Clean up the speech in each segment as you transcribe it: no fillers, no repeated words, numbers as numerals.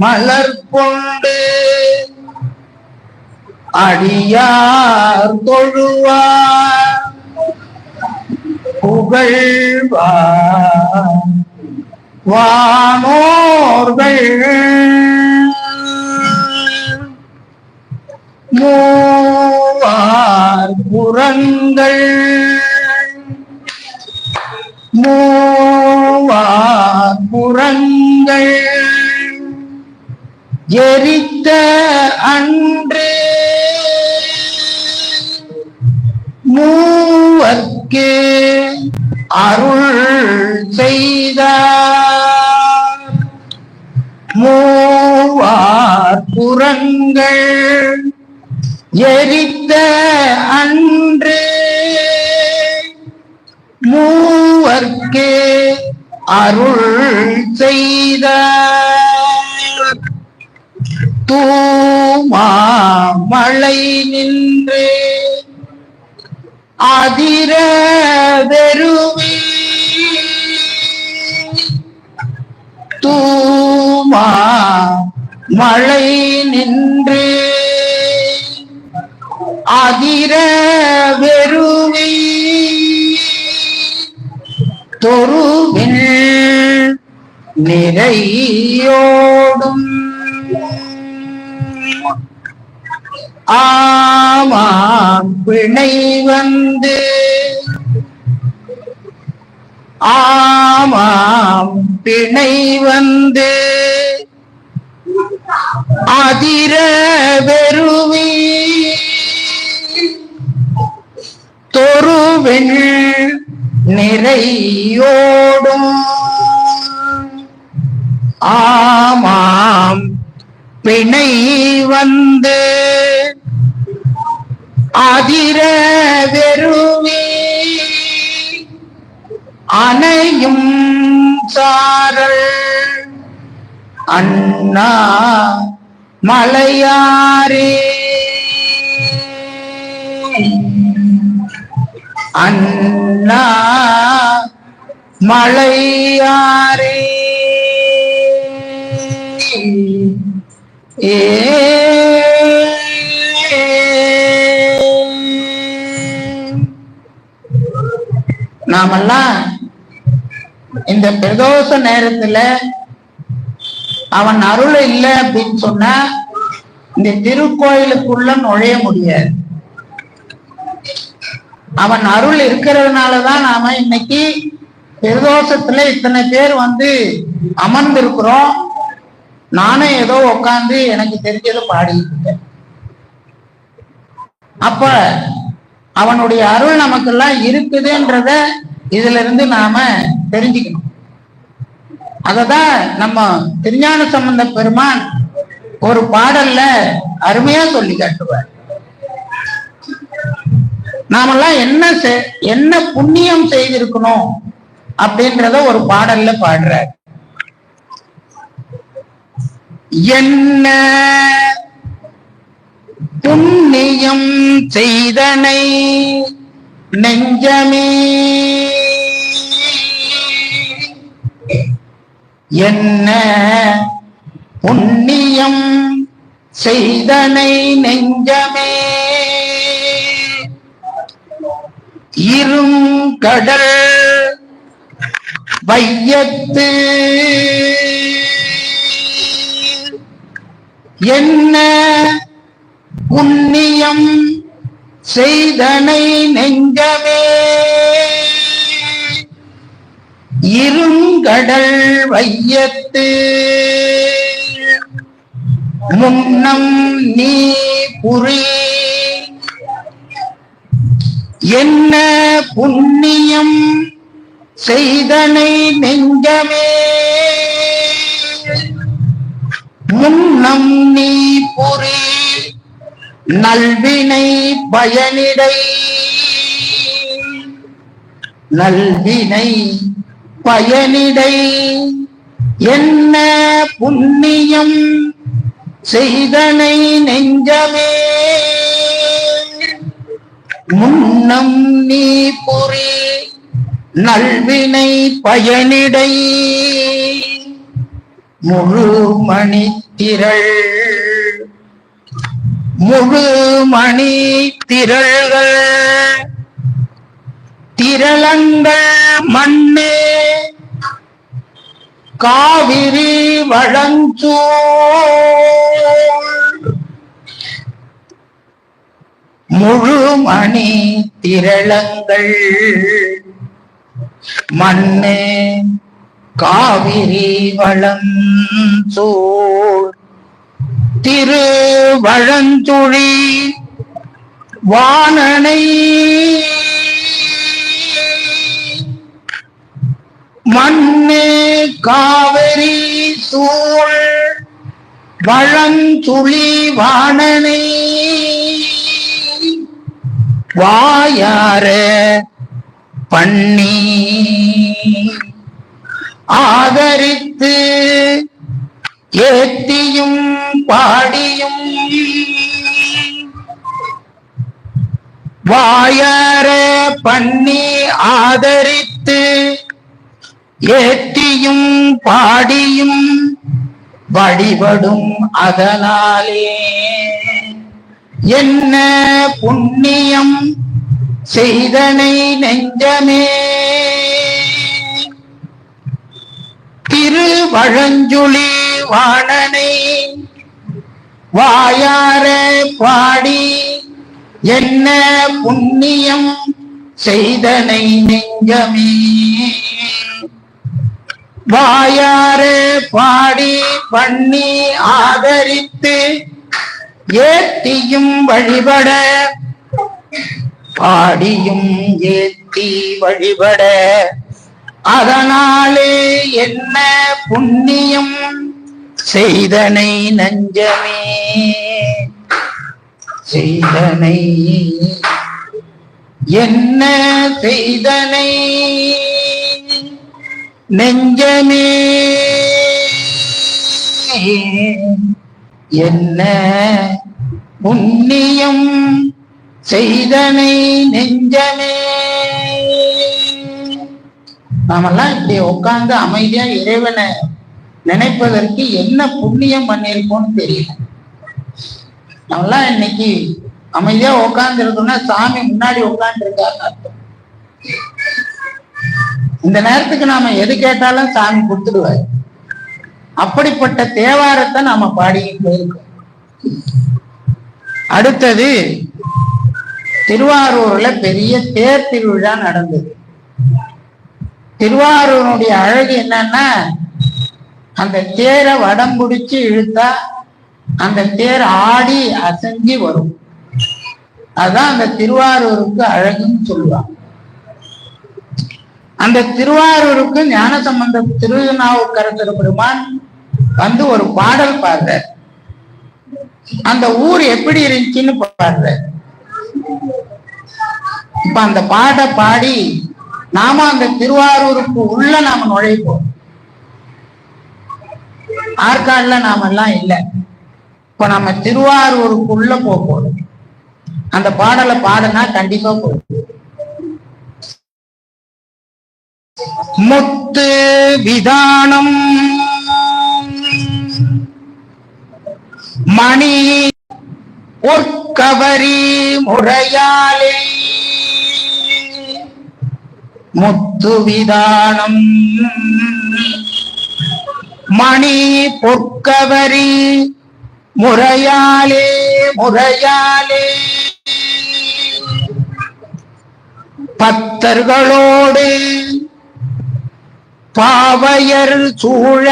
மலர் கொண்டு அடியார் தொழுவார் புகழ்வார் வானோர்கள் மூவார் புறங்கள் மூவார் புறங்கள் எரித்த அன்று மூவர்க்கு அருள் செய்தார் மூவார் புறங்கள் எரித்த அன்று மூவர்க்கு அருள் செய்தார் தூமா மழை நின்று அதிர வெறுவி தூமா மழை நின்று அதிர வெறுவி தொருவில் நிறையோடும் ஆமாம் பிணை வந்து ஆமாம் பிணை வந்து அதிர வெறுவி தொருவில் நிறையோடும் ஆமாம் பிணை வந்து அதிர வெறுவி அணையும் சாரல் அண்ணா மலையாரே அண்ணா மலையாரே நாமெல்லாம் இந்த பிரதோஷ நேரத்துல அவன் அருள் இல்லை அப்படின்னு சொன்னா இந்த திருக்கோயிலுக்குள்ள நுழைய முடியாது. அவன் அருள் இருக்கிறதுனாலதான் நாம இன்னைக்கு பிரதோஷத்துல இத்தனை பேர் வந்து அமர்ந்திருக்கிறோம். நானும் ஏதோ உட்காந்து எனக்கு தெரிஞ்சதை பாடிட்டு இருக்கேன். அப்ப அவனுடைய அருள் நமக்கெல்லாம் இருக்குதுன்றத இதுல இருந்து நாம தெரிஞ்சுக்கணும். அததான் நம்ம திருஞான சம்பந்த பெருமான் ஒரு பாடல்ல அருமையா சொல்லி காட்டுவார். நாமெல்லாம் என்ன புண்ணியம் செய்திருக்கணும் அப்படின்றத ஒரு பாடல்ல பாடுறார். என்ன புண்ணியம் செய்தனை நெஞ்சமே என்ன புண்ணியம் செய்தனை நெஞ்சமே இருங்கடல் வையத்து என்ன புண்ணியம் செய்தனை நெஞ்சமே இருங்கடல் வையத்து முன்னம் நீ புரி என்ன புண்ணியம் செய்தனை நெஞ்சமே முன்னம் நீ புரி நல்வினை பயனிடை நல்வினை பயனிடை என்ன புண்ணியம் செய்தனை நெஞ்சமே முன்னம் நீ புரி நல்வினை பயனிடை முழு மணி திரள் முழு மணி திரள்கள் திரளங்கள் மண்ணே காவிரி வளஞ்சூழ் முழு மணி திரளங்கள் மண்ணே காவிரி வளஞ்சூழ் திருவழஞ்சுழி வாணனை மண்ணே காவிரி சூழ் வழஞ்சுழி வாணனை வாயார பண்ணி ஆதரித்து ஏத்தியும் பாடியும் வாயார பண்ணி ஆதரித்து ஏத்தியும் பாடியும் வழிபடும் அதனாலே என்ன புண்ணியம் செய்தனை நெஞ்சமே திருவழஞ்சுழி வாணனை வாயார பாடி என்ன புண்ணியம் செய்தனை நெஞ்சமே வாயார பாடி பண்ணி ஆதரித்து ஏத்தியும் வழிபட பாடியும் ஏத்தி வழிபட அதனாலே என்ன புண்ணியம் செய்தனை நெஞ்சமே செய்தனை என்ன செய்தனை நெஞ்சமே என்ன புண்ணியம் செய்தனை நெஞ்சமே. நாமெல்லாம் இப்படி உட்கார்ந்து அமைதியா இறைவனை நினைப்பதற்கு என்ன புண்ணியம் பண்ணியிருக்கோம்னு தெரியல. நம்மெல்லாம் இன்னைக்கு அமைதியா உட்கார்ந்து இருக்கோம்னா சாமி முன்னாடி உட்கார்ந்து இருக்காருன்னு அர்த்தம். இந்த நேரத்துக்கு நாம எது கேட்டாலும் சாமி கொடுத்துடுவாரு. அப்படிப்பட்ட தேவாரத்தை நாம பாடிக்கிட்டு போயிருக்கோம். அடுத்தது திருவாரூர்ல பெரிய தேர் திருவிழா நடந்தது. திருவாரூருடைய அழகு என்னன்னா, அந்த தேரை வடம் பிடிச்சு இழுத்தா அந்த தேர் ஆடி அசைஞ்சு வரும். அதுதான் அந்த திருவாரூருக்கு அழகுன்னு சொல்லுவாங்க. அந்த திருவாரூருக்கு ஞானசம்பந்த திருநாவுக்கரசர் பெருமான் வந்து ஒரு பாடல் பாடுறார். அந்த ஊர் எப்படி இருந்துச்சுன்னு பாடுறார். இப்ப அந்த பாட்டை பாடி நாம அந்த திருவாரூருக்கு உள்ள நாம நுழைப்போம். ஆற்காடுல நாம எல்லாம் இல்லை. இப்ப நம்ம திருவாரூருக்குள்ள போகும். அந்த பாடலை பாடினா கண்டிப்பா போகும். முத்து விதானம் மணி பொற்கவரி முறையாலே முத்து விதானம் மணி பொற்கவரி முறையாலே முறையாலே பத்தர்களோடு பாவையர் சூழ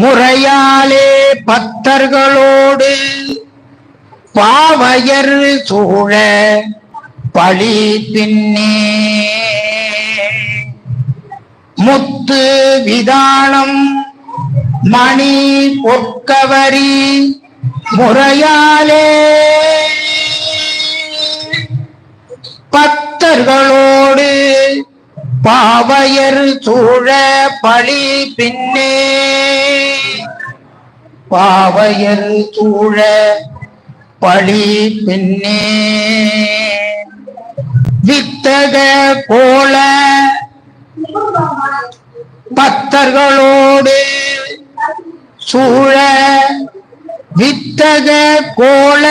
முறையாலே பத்தர்களோடு பாவையர் சூழ பழி பின்னே முத்து விதானம் மணி பொற்கவரி முறையாலே பத்தர்களோடு பாவையர் சூழ பழி பின்னே பாவையர் சூழ பழி பின்னே வித்தக கோல பத்தர்களோடு சூழ வித்தக கோல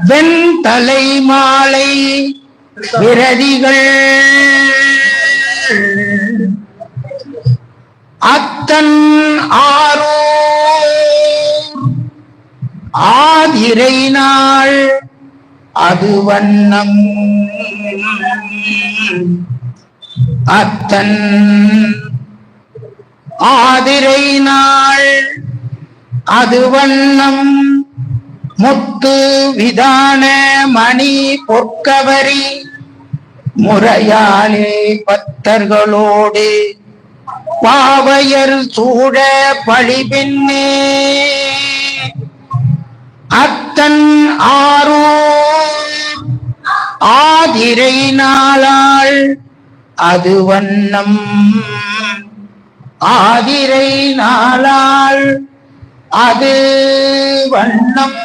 வெண்தலை மாலை விரதிகள் அத்தன் ஆரூர் ஆதிரை நாள் அது வண்ணம் அத்தன் ஆதிரை நாள் அது வண்ணம் முத்து விதான மணி பொற்கவரி முறையாலே பத்தர்களோடு பாவையர் சூழ பழிபின்னே அத்தன் ஆரூர் ஆதிரை நாளாள் அது வண்ணம் ஆதிரை நாளாள் அது வண்ணம்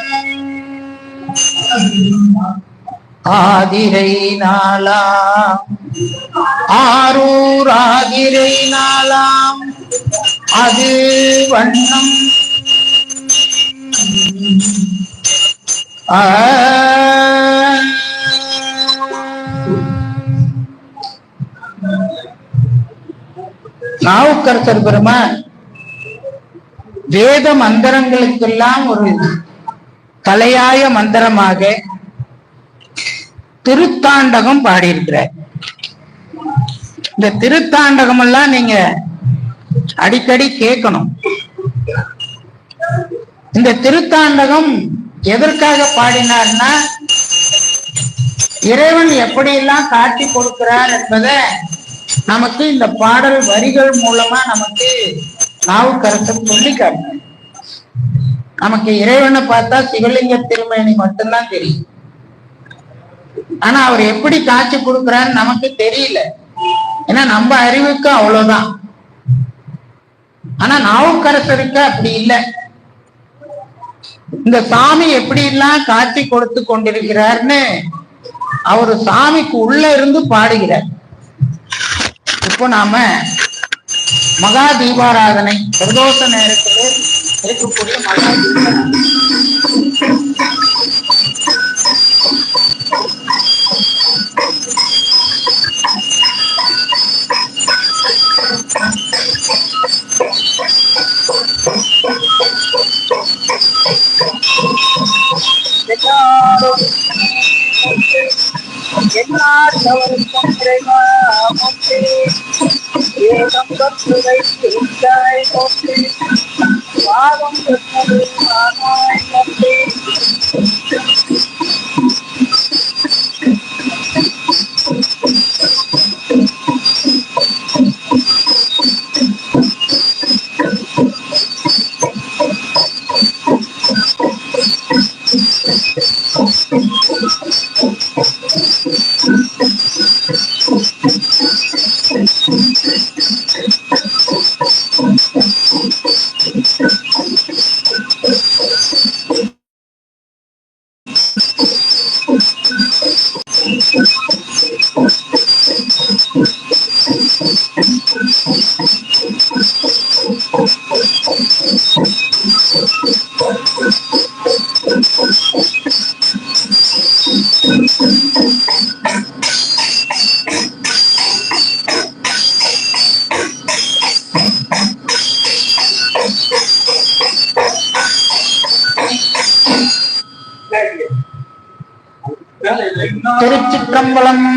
ஆதிரை நாளாம் ஆரூர் ஆதிரை நாளாம் அது வண்ணம் நாவுக்கரசர் பெருமான் வேத மந்திரங்களுக்கெல்லாம் ஒரு தலையாய மந்திரமாக திருத்தாண்டகம் பாடியிருக்கிறார். இந்த திருத்தாண்டகம் எல்லாம் நீங்க அடிக்கடி கேட்கணும். இந்த திருத்தாண்டகம் எதற்காக பாடினார்னா, இறைவன் எப்படியெல்லாம் காட்சி கொடுக்கிறார் என்பதை நமக்கு இந்த பாடல் வரிகள் மூலமா நமக்கு நாவுக்கரசர் சொல்லி காட்டினார். நமக்கு இறைவனை பார்த்தா சிவலிங்க திருமேனி மட்டும்தான் தெரியும். ஆனா அவர் எப்படி காட்சி கொடுக்கிறான்னு நமக்கு தெரியல. ஏன்னா நம்ம அறிவுக்கு அவ்வளவுதான். ஆனா நாவுக்கரசருக்கு அப்படி இல்லை. இந்த சாமி எப்படி எல்லாம் காட்சி கொடுத்து கொண்டிருக்கிறார்னு அவரு சாமிக்கு உள்ள இருந்து பாடுகிறார். இப்போ நாம மகா தீபாராதனை பிரதோஷ நேரத்திலே இருக்கக்கூடிய மகா தீபாராதனை திருச்சிற்றம்பலம்.